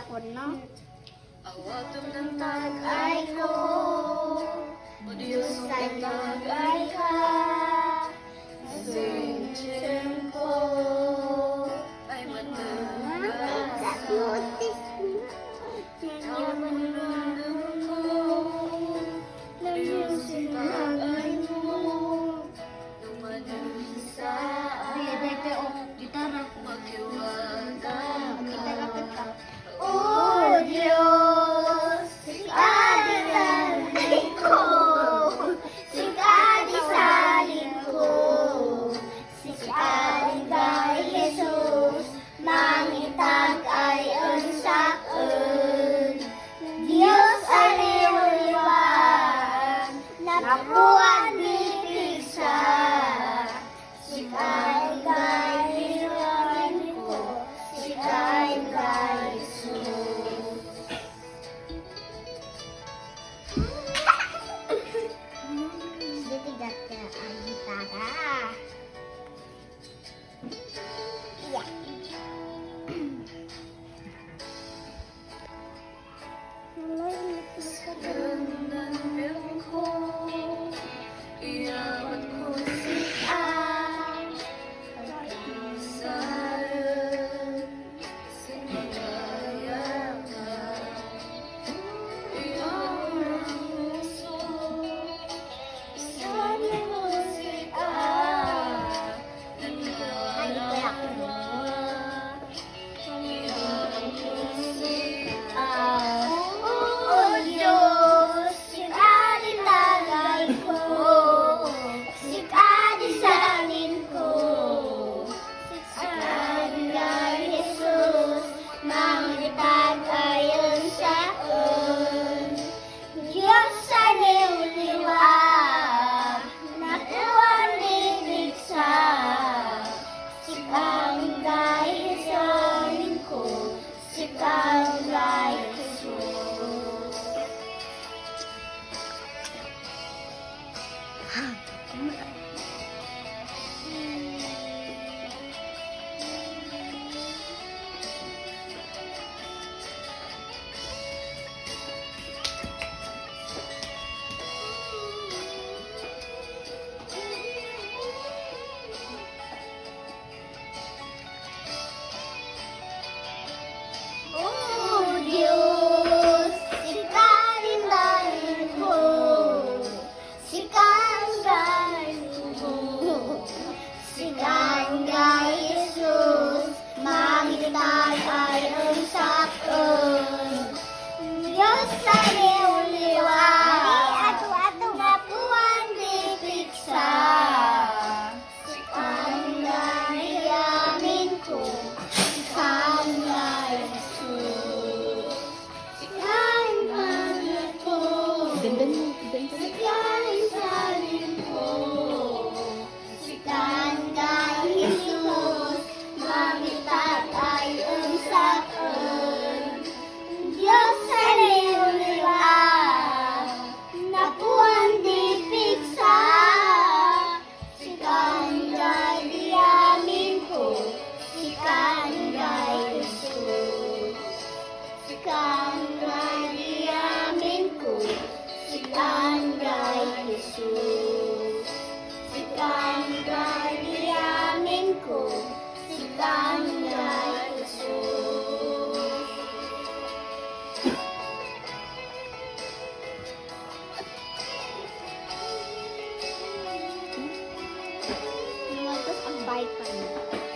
hapon, no? Awatong ng tagay ko, o Diyos ay tagay ka. Sing ko ay matagal ang mundo ko. Diyos ay tagay mo, lumalim sa Gitara. maghiwaga ka. Oh, Diyos, sikadisalin ko, sikadisalin ko, sikadin kay Jesus, mangitag ay unsaon. Diyos aliw-liwan, napuan bibigsa, sikadin kay liwan ko, sikadin kay Jesus. Bitigat ka ang gitara. Yeah. Ganang ko, iyawan ko Ah, sa'yo, sinagaya ka. Iyong puso, isang musika, nangyayama. Iyong musika, oh Diyos, sikaditagay ko, sikadisalin ko, sikadin kay Jesus, mangitag ayon saon. Diyos sa liw-liwan, nakuan bibigsa, sikadin kay Jesus ko, sikadin kay Jesus. Oh Diyos, sikadin ko, sikadin ko, sikadin kay Jesus, mangitag ay unsaon. Diyos sa liw-liwan, napuan bibigsa, sikadin kay yamin ko, sikadin kay Jesus. Sikadin ko, sikadin salin ko, sikadin kay Jesus, mangitag ay unsaon. Diyos sa liw-liwan, napuan bibigsa, sikadin kay yamin ko, sikadin kay Jesus. Sikadin kay yamin ko, sikadin kay Jesus. Sikadin kay yamin ko, sikadin kay Jesus. Lumatas ang bike pa niya.